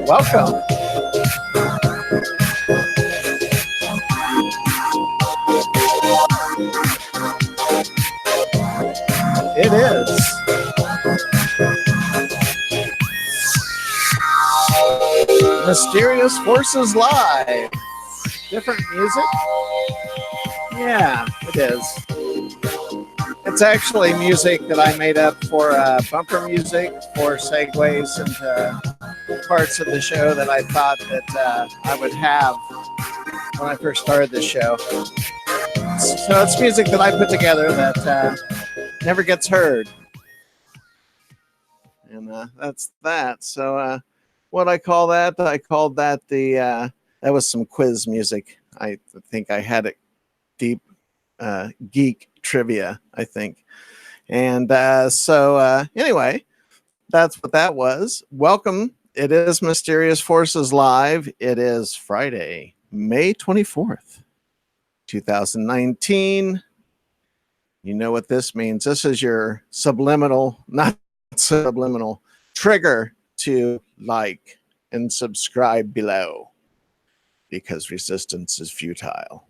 Welcome. It is Mysterious Forces Live. Different music? Yeah, it is. It's actually music that I made up for bumper music for segues into parts of the show that I thought that I would have when I first started the show. So it's music that I put together that never gets heard. And that's that. So what I call that, I called that that was some quiz music. I think I had it deep geek trivia, I think. And anyway, that's what that was. Welcome. It is Mysterious Forces Live. It is Friday, May 24th, 2019. You know what this means. This is your not subliminal trigger to like and subscribe below because resistance is futile.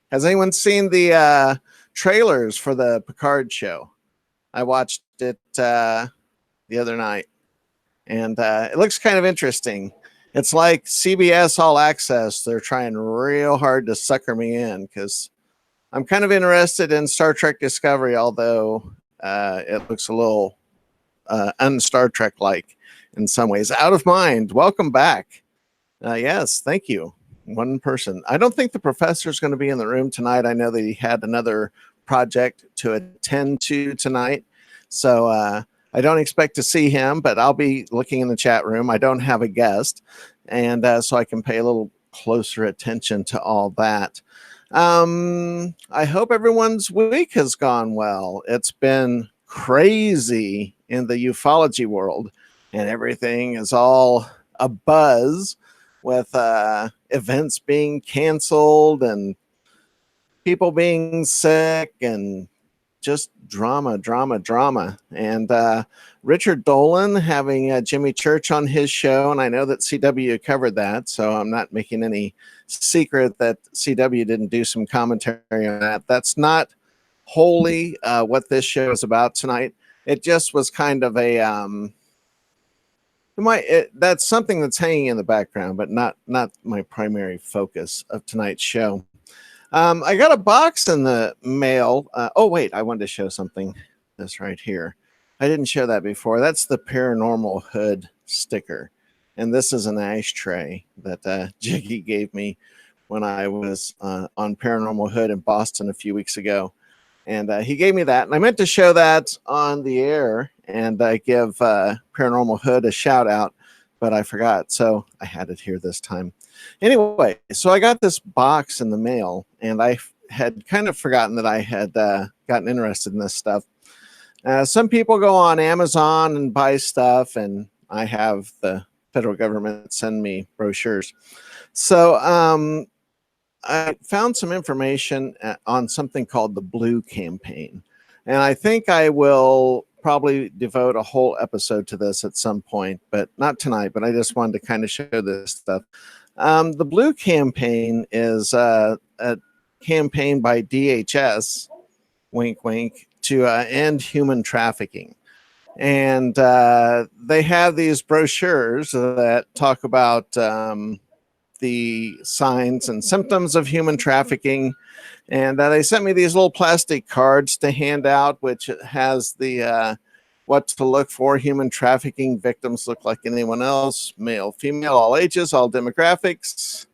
Has anyone seen the trailers for the Picard show? I watched it the other night, and it looks kind of interesting. It's like CBS All Access. They're trying real hard to sucker me in because I'm kind of interested in Star Trek Discovery, although it looks a little un-Star Trek-like in some ways. Out of Mind, welcome back. Yes, thank you. One person. I don't think the professor's going to be in the room tonight. I know that he had another project to attend to tonight. So I don't expect to see him, but I'll be looking in the chat room. I don't have a guest, and so I can pay a little closer attention to all that. I hope everyone's week has gone well. It's been crazy in the ufology world, and everything is all a buzz with events being canceled and people being sick and just drama. And Richard Dolan having Jimmy Church on his show, and I know that CW covered that, so I'm not making any secret that CW didn't do some commentary on that. That's not wholly what this show is about tonight. It just was kind of a that's something that's hanging in the background, but not my primary focus of tonight's show. I got a box in the mail. Oh, wait, I wanted to show something. This right here. I didn't show that before. That's the Paranormal Hood sticker. And this is an ashtray that Jiggy gave me when I was on Paranormal Hood in Boston a few weeks ago. And he gave me that. And I meant to show that on the air and give Paranormal Hood a shout out, but I forgot. So I had it here this time. Anyway, so I got this box in the mail, and I had kind of forgotten that I had gotten interested in this stuff. Some people go on Amazon and buy stuff, and I have the federal government send me brochures. So I found some information on something called the Blue Campaign, and I think I will probably devote a whole episode to this at some point, but not tonight. But I just wanted to kind of show this stuff. The Blue Campaign is a campaign by DHS, wink, wink, to end human trafficking. And they have these brochures that talk about the signs and symptoms of human trafficking. And they sent me these little plastic cards to hand out, which has the what to look for. Human trafficking victims look like anyone else, male, female, all ages, all demographics.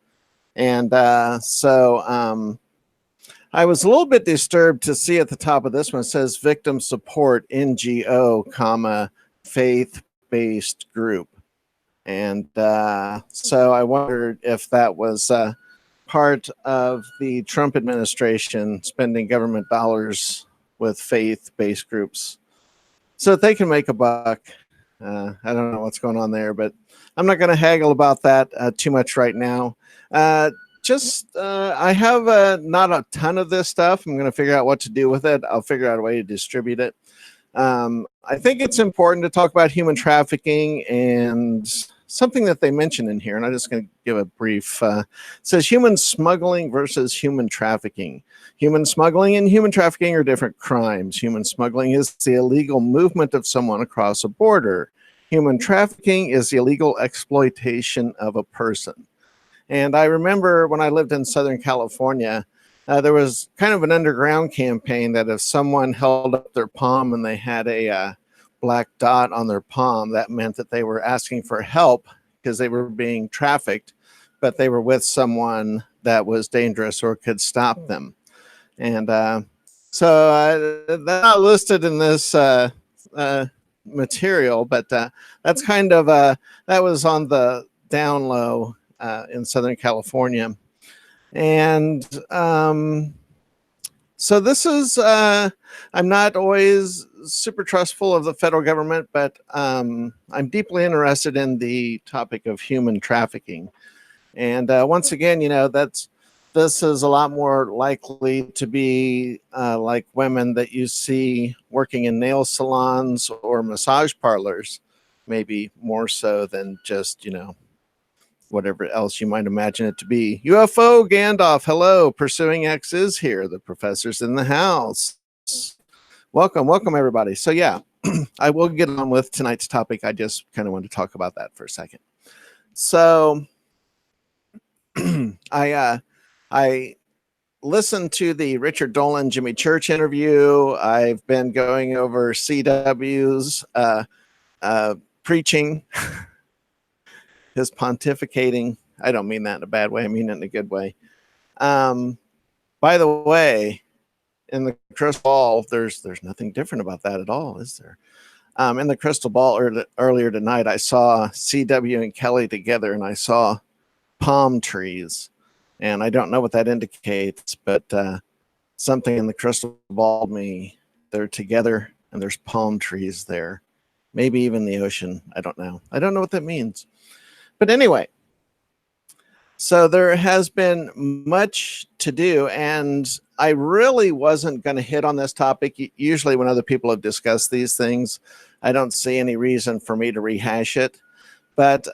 And so I was a little bit disturbed to see at the top of this one, it says victim support NGO, comma, faith-based group. And so I wondered if that was part of the Trump administration spending government dollars with faith-based groups so that they can make a buck. I don't know what's going on there, but I'm not going to haggle about that too much right now. I have not a ton of this stuff. I'm going to figure out what to do with it. I'll figure out a way to distribute it. I think it's important to talk about human trafficking and something that they mention in here, and I'm just going to give a brief. It says human smuggling versus human trafficking. Human smuggling and human trafficking are different crimes. Human smuggling is the illegal movement of someone across a border. Human trafficking is the illegal exploitation of a person. And I remember when I lived in Southern California, there was kind of an underground campaign that if someone held up their palm and they had a black dot on their palm, that meant that they were asking for help because they were being trafficked, but they were with someone that was dangerous or could stop them. And so they're not listed in this material, but that's kind of that was on the down low in Southern California. And so this is, I'm not always super trustful of the federal government, but I'm deeply interested in the topic of human trafficking. And once again, you know, this is a lot more likely to be like women that you see working in nail salons or massage parlors, maybe more so than just, you know, whatever else you might imagine it to be. UFO Gandalf, hello. Pursuing X is here. The professor's in the house. Welcome, welcome everybody. So yeah, I will get on with tonight's topic. I just kind of wanted to talk about that for a second. So I listened to the Richard Dolan, Jimmy Church interview. I've been going over CW's preaching, his pontificating. I don't mean that in a bad way. I mean it in a good way. By the way, in the crystal ball, there's nothing different about that at all, is there? In the crystal ball earlier tonight, I saw CW and Kelly together, and I saw palm trees. And I don't know what that indicates, but something in the crystal ball told me they're together and there's palm trees there. Maybe even the ocean. I don't know. I don't know what that means. But anyway, so there has been much to do, and I really wasn't going to hit on this topic. Usually when other people have discussed these things, I don't see any reason for me to rehash it. But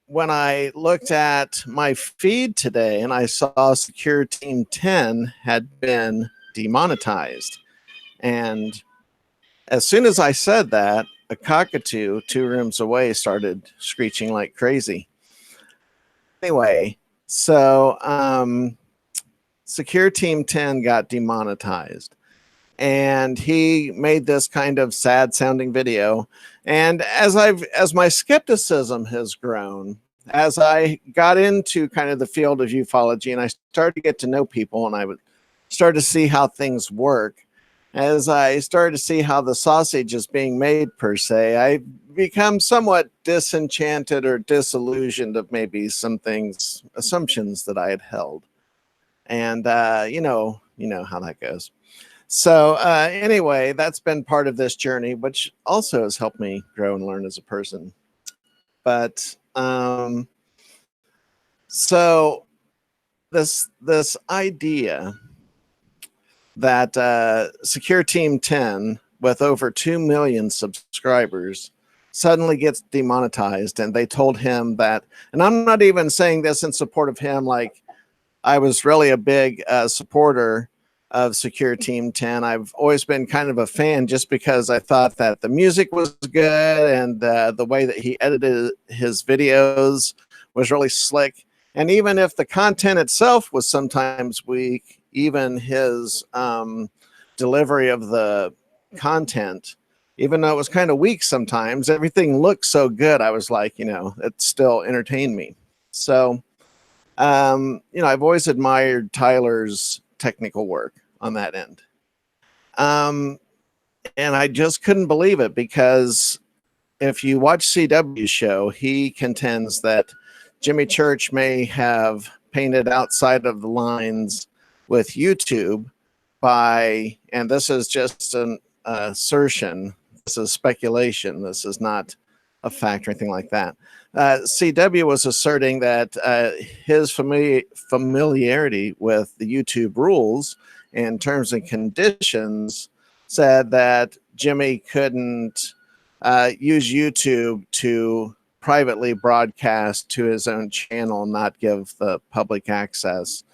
when I looked at my feed today and I saw Secure Team 10 had been demonetized. And as soon as I said that, a cockatoo 2 rooms away started screeching like crazy. Anyway, so Secure Team 10 got demonetized. And he made this kind of sad sounding video. And as my skepticism has grown, as I got into kind of the field of ufology and I started to get to know people and I would start to see how things work, as I started to see how the sausage is being made per se, I become somewhat disenchanted or disillusioned of maybe some things, assumptions that I had held. And you know how that goes. So anyway, that's been part of this journey, which also has helped me grow and learn as a person. But so this idea that Secure Team 10 with over 2 million subscribers suddenly gets demonetized, and they told him that, and I'm not even saying this in support of him, like I was really a big supporter of Secure Team 10. I've always been kind of a fan just because I thought that the music was good and the way that he edited his videos was really slick. And even if the content itself was sometimes weak, even his delivery of the content, even though it was kind of weak sometimes, everything looked so good. I was like, it still entertained me. So, I've always admired Tyler's technical work on that end. And I just couldn't believe it, because if you watch CW's show, he contends that Jimmy Church may have painted outside of the lines with YouTube by, and this is just an assertion, this is speculation, this is not a fact or anything like that. CW was asserting that his familiarity with the YouTube rules and terms and conditions said that Jimmy couldn't use YouTube to privately broadcast to his own channel, not give the public access.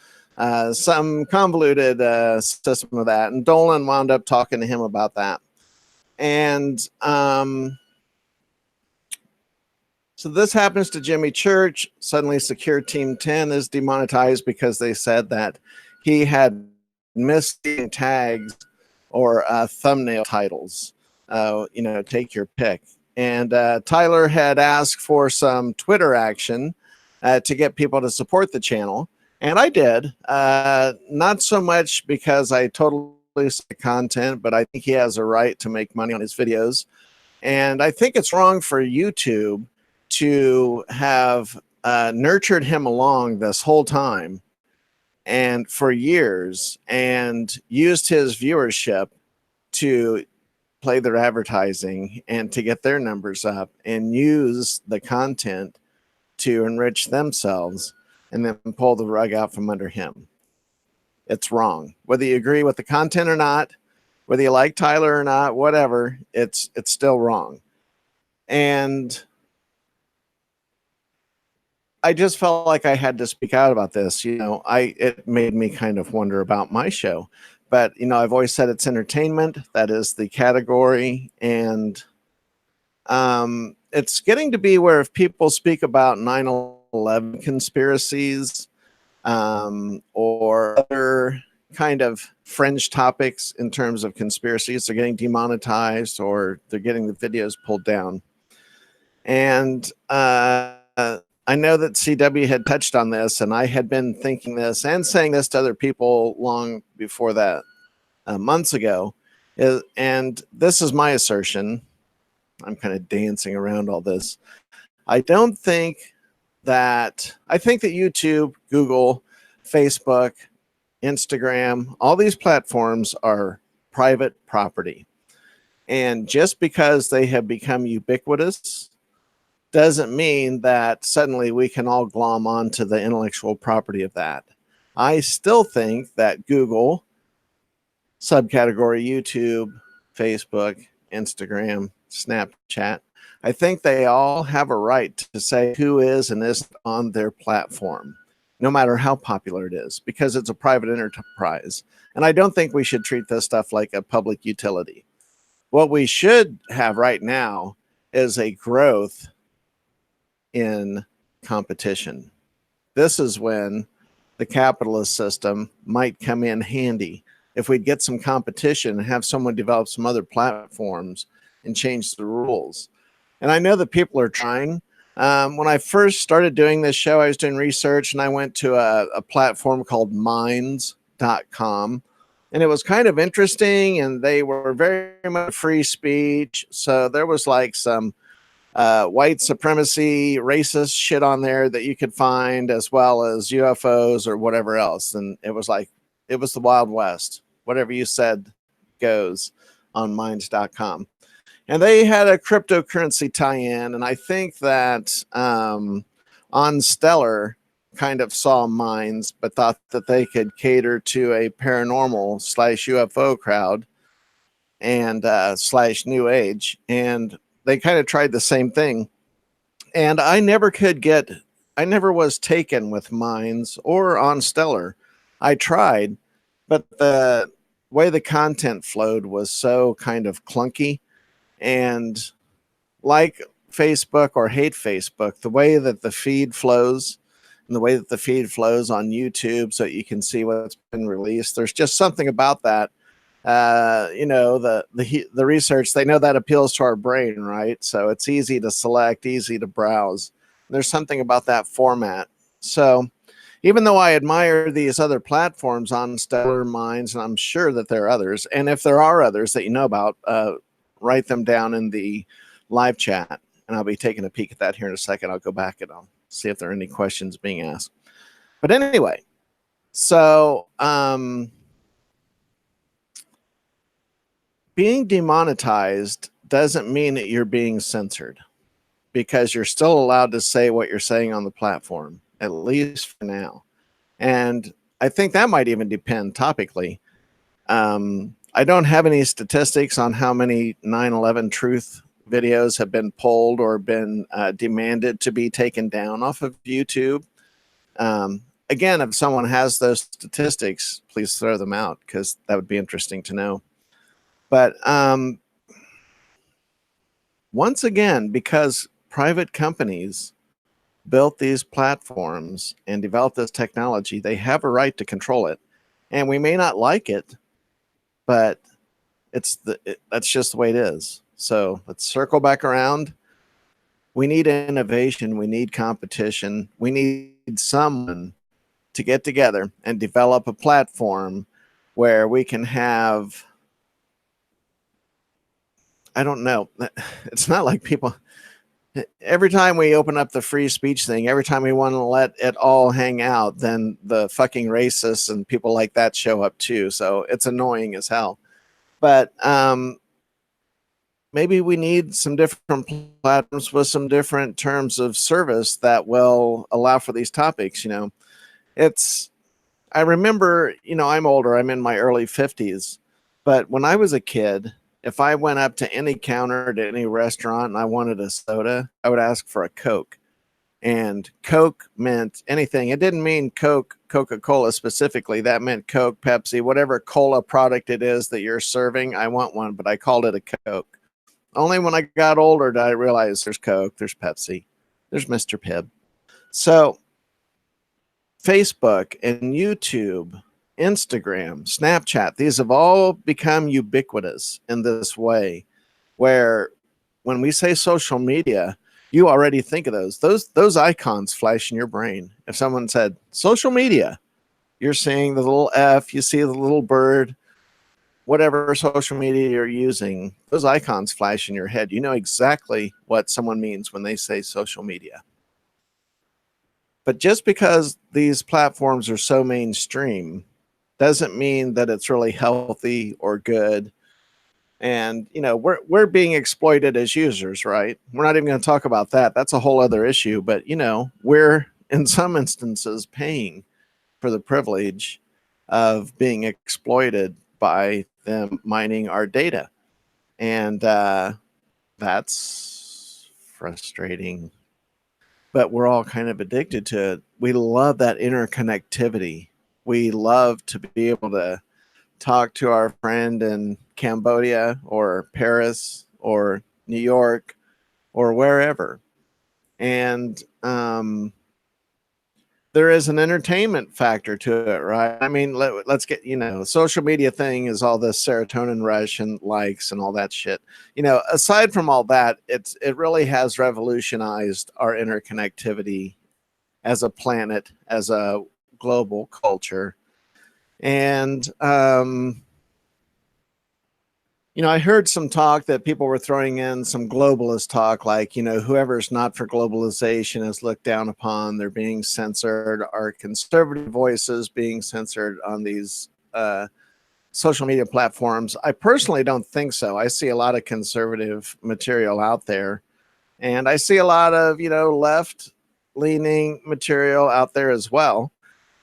Some convoluted system of that. And Dolan wound up talking to him about that. And so this happens to Jimmy Church. Suddenly Secure Team 10 is demonetized because they said that he had missing tags or thumbnail titles. Take your pick. And Tyler had asked for some Twitter action to get people to support the channel. And I did. Not so much because I totally see the content, but I think he has a right to make money on his videos. And I think it's wrong for YouTube to have nurtured him along this whole time and for years and used his viewership to play their advertising and to get their numbers up and use the content to enrich themselves and then pull the rug out from under him. It's wrong. Whether you agree with the content or not, whether you like Tyler or not, whatever, it's still wrong. And I just felt like I had to speak out about this. It made me kind of wonder about my show. But, I've always said it's entertainment. That is the category. And it's getting to be where if people speak about 9/11 conspiracies or other kind of fringe topics in terms of conspiracies, they're getting demonetized or they're getting the videos pulled down. And I know that CW had touched on this, and I had been thinking this and saying this to other people long before that, months ago. And this is my assertion. I'm kind of dancing around all this. I think that YouTube, Google, Facebook, Instagram, all these platforms are private property. And just because they have become ubiquitous doesn't mean that suddenly we can all glom onto the intellectual property of that. I still think that Google, subcategory YouTube, Facebook, Instagram, Snapchat, I think they all have a right to say who is and isn't on their platform, no matter how popular it is, because it's a private enterprise. And I don't think we should treat this stuff like a public utility. What we should have right now is a growth in competition. This is when the capitalist system might come in handy. If we'd get some competition and have someone develop some other platforms and change the rules. And I know that people are trying. When I first started doing this show, I was doing research and I went to a platform called minds.com. And it was kind of interesting, and they were very much free speech. So there was like some white supremacy, racist shit on there that you could find, as well as UFOs or whatever else. And it was the Wild West. Whatever you said goes on minds.com. And they had a cryptocurrency tie-in. And I think that On Stellar kind of saw Minds, but thought that they could cater to a paranormal / UFO crowd and / New Age. And they kind of tried the same thing. And I never was taken with Minds or On Stellar. I tried, but the way the content flowed was so kind of clunky. And like Facebook or hate Facebook, the way that the feed flows and the way that the feed flows on YouTube so you can see what's been released, there's just something about that. The research, they know that appeals to our brain, right? So it's easy to select, easy to browse. There's something about that format. So even though I admire these other platforms on Stellar, Minds, and I'm sure that there are others, and if there are others that you know about, write them down in the live chat, and I'll be taking a peek at that here in a second. I'll go back and I'll see if there are any questions being asked. But anyway, so being demonetized doesn't mean that you're being censored, because you're still allowed to say what you're saying on the platform, at least for now. And I think that might even depend topically. I don't have any statistics on how many 9/11 truth videos have been pulled or been demanded to be taken down off of YouTube. Again, if someone has those statistics, please throw them out, because that would be interesting to know. But once again, because private companies built these platforms and developed this technology, they have a right to control it. And we may not like it, but that's just the way it is. So let's circle back around. We need innovation. We need competition. We need someone to get together and develop a platform where we can have, I don't know, it's not like people, every time we open up the free speech thing, every time we want to let it all hang out, then the fucking racists and people like that show up too. So it's annoying as hell. But maybe we need some different platforms with some different terms of service that will allow for these topics. You know, I remember, you know, I'm older, I'm in my early 50s, but when I was a kid, if I went up to any counter at any restaurant and I wanted a soda, I would ask for a Coke. And Coke meant anything. It didn't mean Coke, Coca-Cola specifically. That meant Coke, Pepsi, whatever cola product it is that you're serving. I want one, but I called it a Coke. Only when I got older did I realize there's Coke, there's Pepsi, there's Mr. Pibb. So Facebook and YouTube, Instagram, Snapchat, these have all become ubiquitous in this way, where when we say social media, you already think of those icons flash in your brain. If someone said social media, you're seeing the little F, you see the little bird, whatever social media you're using, those icons flash in your head. You know exactly what someone means when they say social media. But just because these platforms are so mainstream doesn't mean that it's really healthy or good. And, you know, we're being exploited as users, right? We're not even going to talk about that. That's a whole other issue. But, you know, we're in some instances paying for the privilege of being exploited by them mining our data. And that's frustrating. But we're all kind of addicted to it. We love that interconnectivity. We love to be able to talk to our friend in Cambodia or Paris or New York or wherever. And there is an entertainment factor to it, right? I mean, let's get, you know, social media thing is all this serotonin rush and likes and all that shit. You know, aside from all that, it really has revolutionized our interconnectivity as a planet, as a global culture. And you know, I heard some talk that people were throwing in some globalist talk, like, you know, whoever's not for globalization is looked down upon. They're being censored. Are conservative voices being censored on these social media platforms? I personally don't think so. I see a lot of conservative material out there, and I see a lot of, you know, left-leaning material out there as well.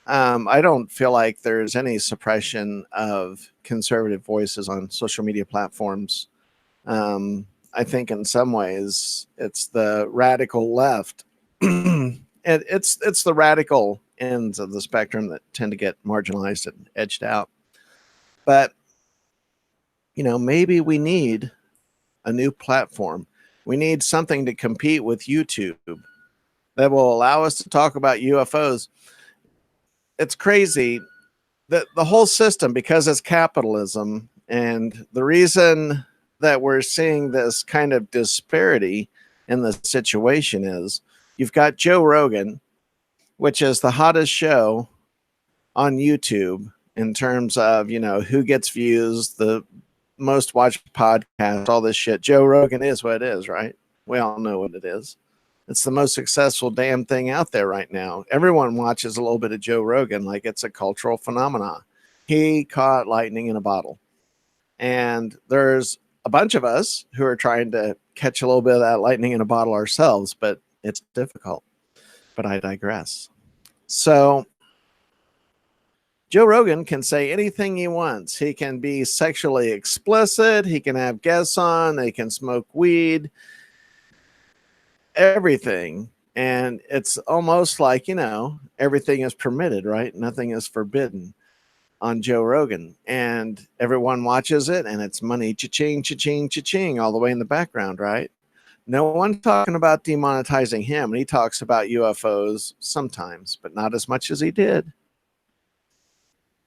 I don't feel like there's any suppression of conservative voices on social media platforms. I think in some ways it's the radical left. It's the radical ends of the spectrum that tend to get marginalized and edged out. But, you know, maybe we need a new platform. We need something to compete with YouTube that will allow us to talk about UFOs. It's crazy that the whole system, because it's capitalism, and the reason that we're seeing this kind of disparity in the situation is you've got Joe Rogan, which is the hottest show on YouTube in terms of, you know, who gets views, the most watched podcast, all this shit. Joe Rogan is what it is, right? We all know what it is. It's the most successful damn thing out there right now. Everyone watches a little bit of Joe Rogan like it's a cultural phenomenon. He caught lightning in a bottle. And there's a bunch of us who are trying to catch a little bit of that lightning in a bottle ourselves, but it's difficult. But I digress. So Joe Rogan can say anything he wants. He can be sexually explicit. He can have guests on. They can smoke weed, everything. And it's almost like, everything is permitted, right? Nothing is forbidden on Joe Rogan. And everyone watches it, and it's money, cha-ching, cha-ching, cha-ching, all the way in the background, right? No one's talking about demonetizing him. And he talks about UFOs sometimes, but not as much as he did.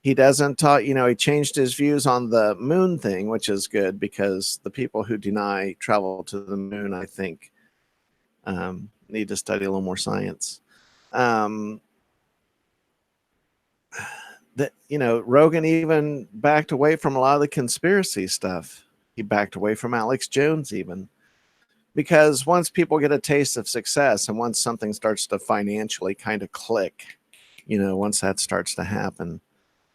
He doesn't talk, he changed his views on the moon thing, which is good because the people who deny travel to the moon, I think, need to study a little more science. That, Rogan even backed away from a lot of the conspiracy stuff. He backed away from Alex Jones even, because once people get a taste of success and once something starts to financially kind of click, once that starts to happen,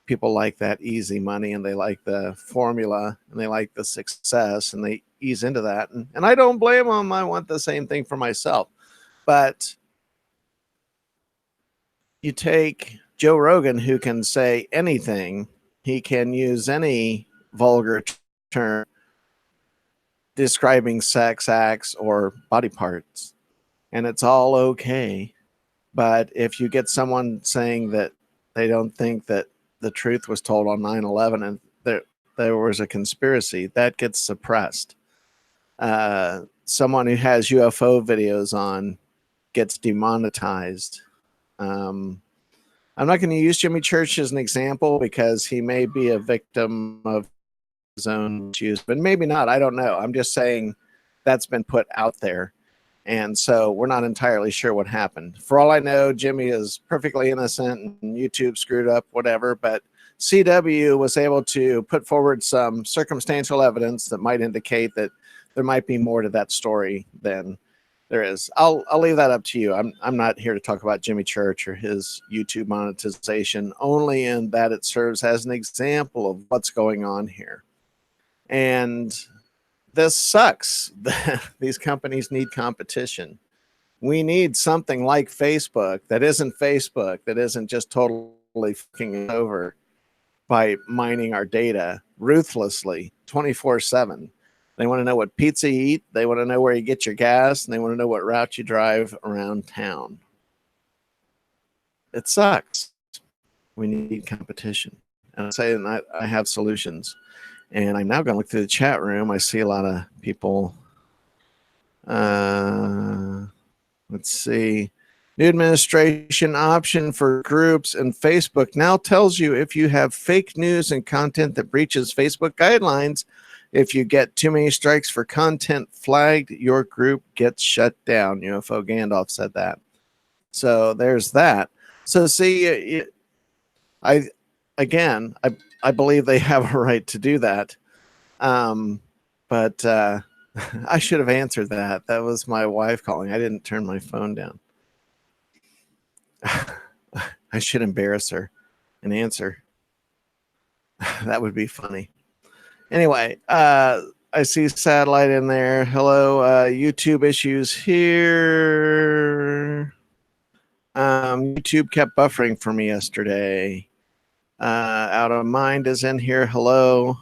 people like that easy money, and they like the formula, and they like the success, and they ease into that. And I don't blame them. I want the same thing for myself. But you take Joe Rogan, who can say anything. He can use any vulgar term describing sex acts or body parts, and it's all okay. But if you get someone saying that they don't think that the truth was told on 9/11 and there was a conspiracy, that gets suppressed. Someone who has UFO videos on gets demonetized. I'm not going to use Jimmy Church as an example because he may be a victim of his own issues, but maybe not. I don't know. I'm just saying that's been put out there. And so we're not entirely sure what happened. For all I know, Jimmy is perfectly innocent and YouTube screwed up, whatever. But CW was able to put forward some circumstantial evidence that might indicate that there might be more to that story than there is. I'll leave that up to you. I'm not here to talk about Jimmy Church or his YouTube monetization, only in that it serves as an example of what's going on here. And this sucks. These companies need competition. We need something like Facebook that isn't just totally fucking over by mining our data ruthlessly 24/7. They want to know what pizza you eat. They want to know where you get your gas, and they want to know what route you drive around town. It sucks. We need competition. And I'm saying I have solutions. And I'm now going to look through the chat room. I see a lot of people. Let's see. New administration option for groups and Facebook now tells you if you have fake news and content that breaches Facebook guidelines, if you get too many strikes for content flagged, your group gets shut down. UFO Gandalf said that. So there's that. So see, I believe they have a right to do that. But I should have answered that. That was my wife calling. I didn't turn my phone down. I should embarrass her and answer. That would be funny. Anyway, I see satellite in there. Hello, YouTube issues here. YouTube kept buffering for me yesterday. Out of Mind is in here. Hello.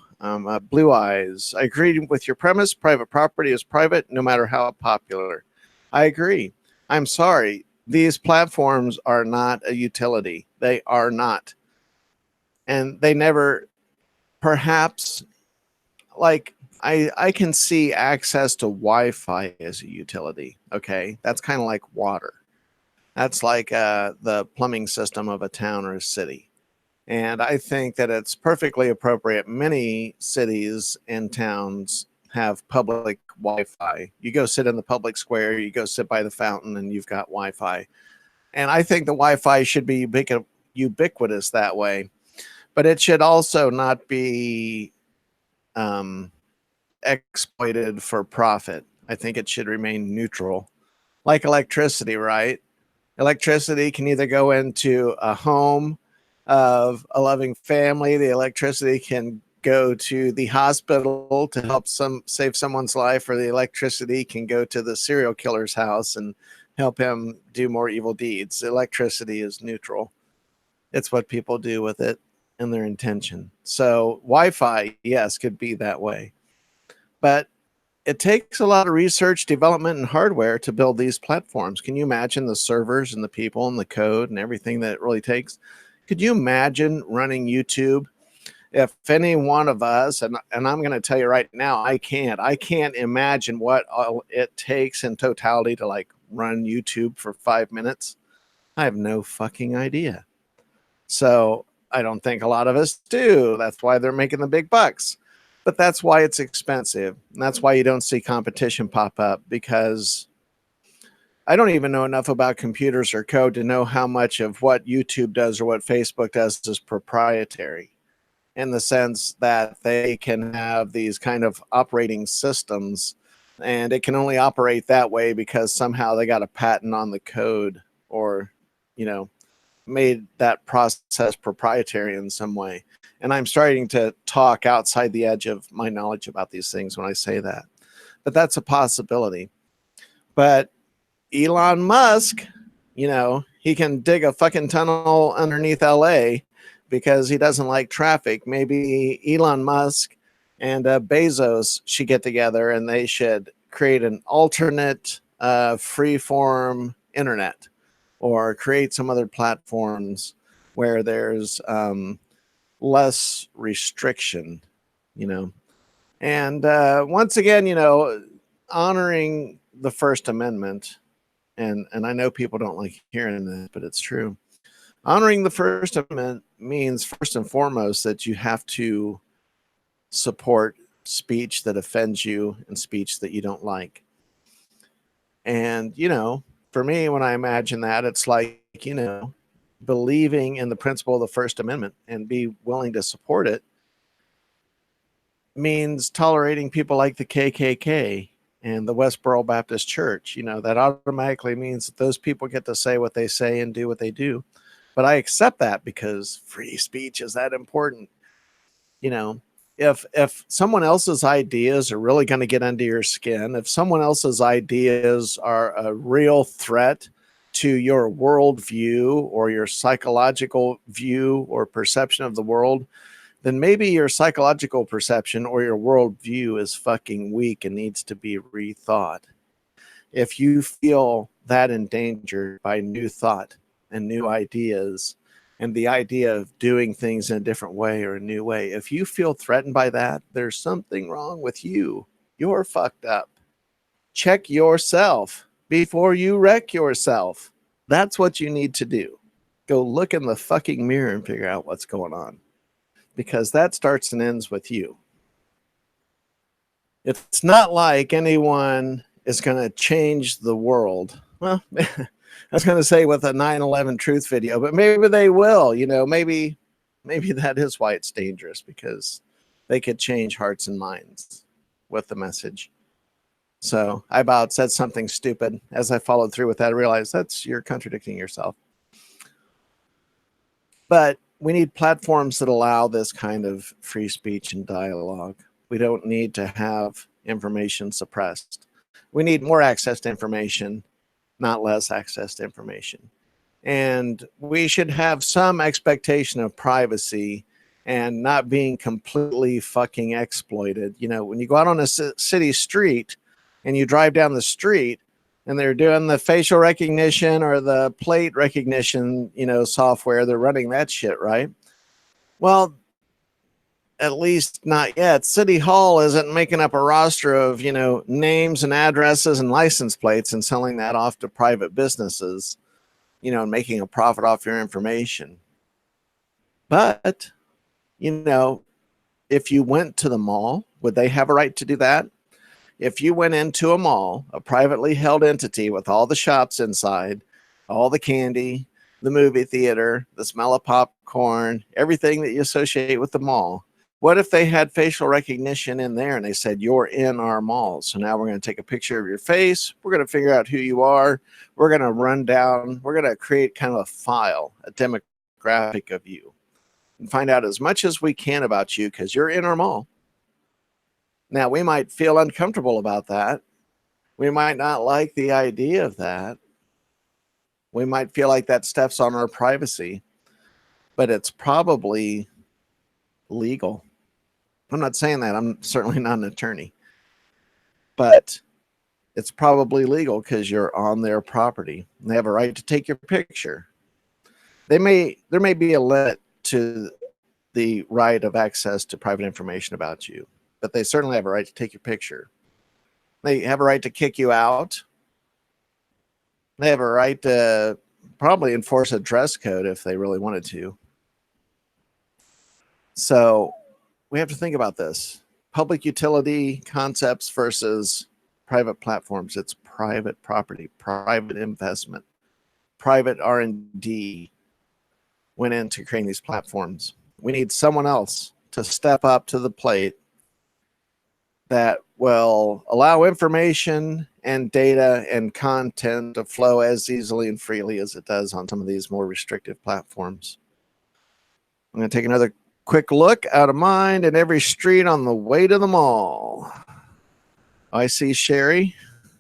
Blue Eyes. I agree with your premise. Private property is private, no matter how popular. I agree. I'm sorry. These platforms are not a utility. They are not. And they never, perhaps, like, I can see access to Wi-Fi as a utility. Okay. That's kind of like water. That's like the plumbing system of a town or a city. And I think that it's perfectly appropriate. Many cities and towns have public Wi-Fi. You go sit in the public square, you go sit by the fountain, and you've got Wi-Fi. And I think the Wi-Fi should be ubiquitous that way. But it should also not be exploited for profit. I think it should remain neutral. Like electricity, right? Electricity can either go into a home of a loving family. The electricity can go to the hospital to help save someone's life, or the electricity can go to the serial killer's house and help him do more evil deeds. Electricity is neutral. It's what people do with it. and their intention. So Wi-Fi, yes, could be that way. But it takes a lot of research, development, and hardware to build these platforms. Can you imagine the servers and the people and the code and everything that it really takes? Could you imagine running YouTube? If any one of us, and I'm going to tell you right now, I can't imagine what all it takes in totality to like run YouTube for 5 minutes. I have no fucking idea. So I don't think a lot of us do. That's why they're making the big bucks. But that's why it's expensive. And that's why you don't see competition pop up, because I don't even know enough about computers or code to know how much of what YouTube does or what Facebook does is proprietary, in the sense that they can have these kind of operating systems and it can only operate that way because somehow they got a patent on the code, or, you know, made that process proprietary in some way. And I'm starting to talk outside the edge of my knowledge about these things when I say that, but that's a possibility. But Elon Musk, you know, he can dig a fucking tunnel underneath LA because he doesn't like traffic. Maybe Elon Musk and Bezos should get together and they should create an alternate free-form internet, or create some other platforms where there's less restriction, you know. And once again, you know, honoring the First Amendment, and I know people don't like hearing that, but it's true. Honoring the First Amendment means first and foremost that you have to support speech that offends you and speech that you don't like. And, you know, for me, when I imagine that, it's like, you know, believing in the principle of the First Amendment and be willing to support it means tolerating people like the KKK and the Westboro Baptist Church. You know, that automatically means that those people get to say what they say and do what they do. But I accept that because free speech is that important. You know, if someone else's ideas are really going to get under your skin, if someone else's ideas are a real threat to your worldview or your psychological view or perception of the world, then maybe your psychological perception or your worldview is fucking weak and needs to be rethought. If you feel that endangered by new thought and new ideas and the idea of doing things in a different way or a new way, if you feel threatened by that, there's something wrong with you. You're fucked up. Check yourself before you wreck yourself. That's what you need to do. Go look in the fucking mirror and figure out what's going on, because that starts and ends with you. It's not like anyone is going to change the world. Well, I was going to say with a 9/11 truth video, but maybe they will. You know, maybe that is why it's dangerous, because they could change hearts and minds with the message. So I about said something stupid. As I followed through with that, I realized you're contradicting yourself. But we need platforms that allow this kind of free speech and dialogue. We don't need to have information suppressed. We need more access to information, not less access to information. And we should have some expectation of privacy and not being completely fucking exploited. You know, when you go out on a city street and you drive down the street and they're doing the facial recognition or the plate recognition, you know, software, they're running that shit, right? Well, at least not yet. City Hall isn't making up a roster of, you know, names and addresses and license plates and selling that off to private businesses, you know, and making a profit off your information. But, you know, if you went to the mall, would they have a right to do that? If you went into a mall, a privately held entity with all the shops inside, all the candy, the movie theater, the smell of popcorn, everything that you associate with the mall, what if they had facial recognition in there and they said, you're in our mall, so now we're going to take a picture of your face, we're going to figure out who you are, we're going to run down, we're going to create kind of a file, a demographic of you, and find out as much as we can about you because you're in our mall. Now, we might feel uncomfortable about that. We might not like the idea of that. We might feel like that steps on our privacy, but it's probably legal. I'm not saying that. I'm certainly not an attorney. But it's probably legal because you're on their property. They have a right to take your picture. There may be a limit to the right of access to private information about you, but they certainly have a right to take your picture. They have a right to kick you out. They have a right to probably enforce a dress code if they really wanted to. So we have to think about this. Public utility concepts versus private platforms. It's private property, private investment, private R&D went into creating these platforms. We need someone else to step up to the plate that will allow information and data and content to flow as easily and freely as it does on some of these more restrictive platforms. I'm going to take another quick look out of mind and every street on the way to the mall. I see Sherry.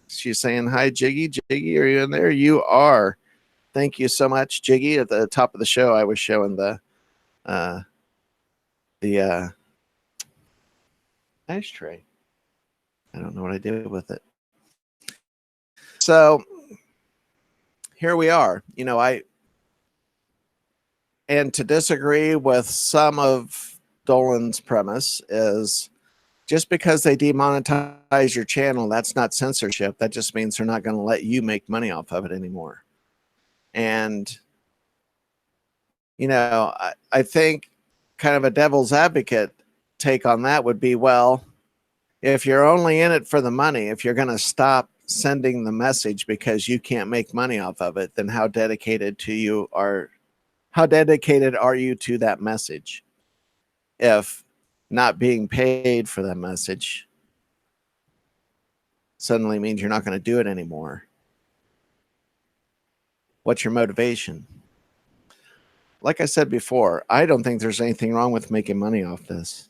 She's saying, hi, Jiggy. Jiggy, are you in there? You are. Thank you so much, Jiggy. At the top of the show, I was showing the ashtray. I don't know what I did with it. So here we are. You know, and to disagree with some of Dolan's premise is just because they demonetize your channel, that's not censorship. That just means they're not going to let you make money off of it anymore. And, you know, I think kind of a devil's advocate take on that would be, well, if you're only in it for the money, if you're going to stop sending the message because you can't make money off of it, then how dedicated are you to that message? If not being paid for that message suddenly means you're not going to do it anymore, what's your motivation? Like I said before, I don't think there's anything wrong with making money off this.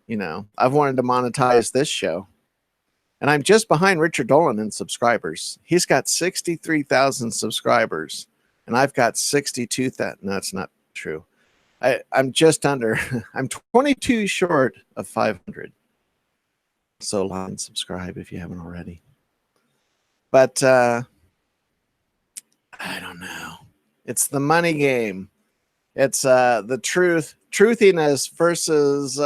You know, I've wanted to monetize this show, and I'm just behind Richard Dolan in subscribers. He's got 63,000 subscribers, and I've got 62,000. No, it's not true. I'm just under. I'm 22 short of 500. So like and subscribe if you haven't already. But I don't know. It's the money game. It's the truthiness versus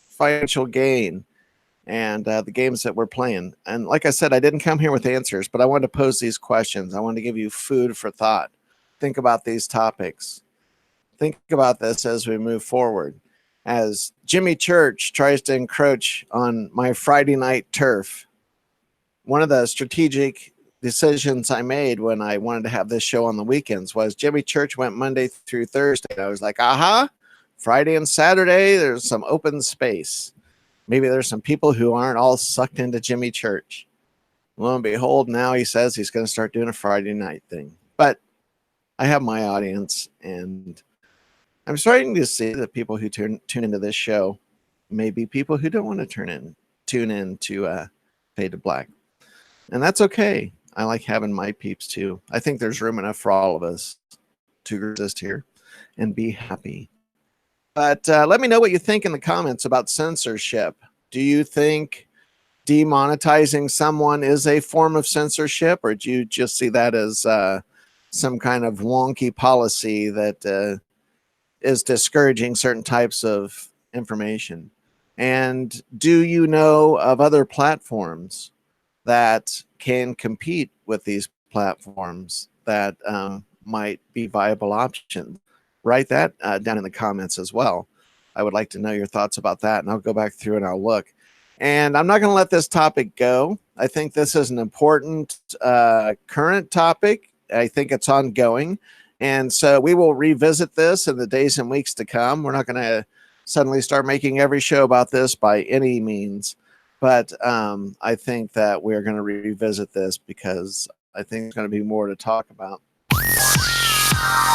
financial gain, and the games that we're playing. And like I said, I didn't come here with answers, but I wanted to pose these questions. I wanted to give you food for thought. Think about these topics. Think about this as we move forward. As Jimmy Church tries to encroach on my Friday night turf, one of the strategic decisions I made when I wanted to have this show on the weekends was Jimmy Church went Monday through Thursday. I was like, aha, Friday and Saturday, there's some open space. Maybe there's some people who aren't all sucked into Jimmy Church. Lo and behold, now he says he's going to start doing a Friday night thing. But I have my audience, and I'm starting to see that people who tune into this show may be people who don't want to tune in to Fade to Black. And that's okay. I like having my peeps too. I think there's room enough for all of us to exist here and be happy. But let me know what you think in the comments about censorship. Do you think demonetizing someone is a form of censorship, or do you just see that as some kind of wonky policy that is discouraging certain types of information? And do you know of other platforms that can compete with these platforms that might be viable options? Write that down in the comments as well. I would like to know your thoughts about that, and I'll go back through and I'll look. And I'm not going to let this topic go. I think this is an important current topic. I think it's ongoing. And so we will revisit this in the days and weeks to come. We're not going to suddenly start making every show about this by any means. But I think that we're going to revisit this because I think there's going to be more to talk about.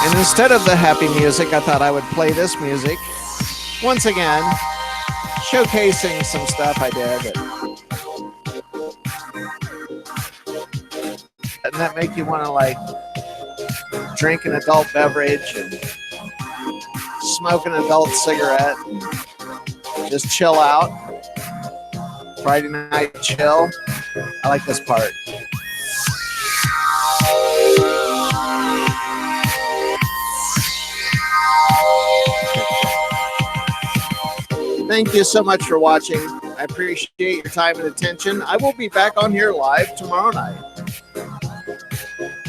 And instead of the happy music, I thought I would play this music once again, showcasing some stuff I did. Doesn't that make you want to like drink an adult beverage and smoke an adult cigarette and just chill out. Friday night chill. I like this part. Thank you so much for watching. I appreciate your time and attention. I will be back on here live tomorrow night.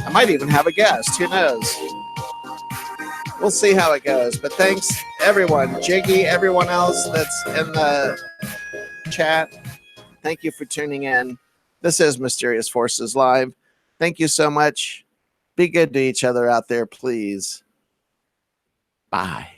I might even have a guest. Who knows? We'll see how it goes. But thanks, everyone. Jiggy, everyone else that's in the chat. Thank you for tuning in. This is Mysterious Forces Live. Thank you so much. Be good to each other out there, please. Bye.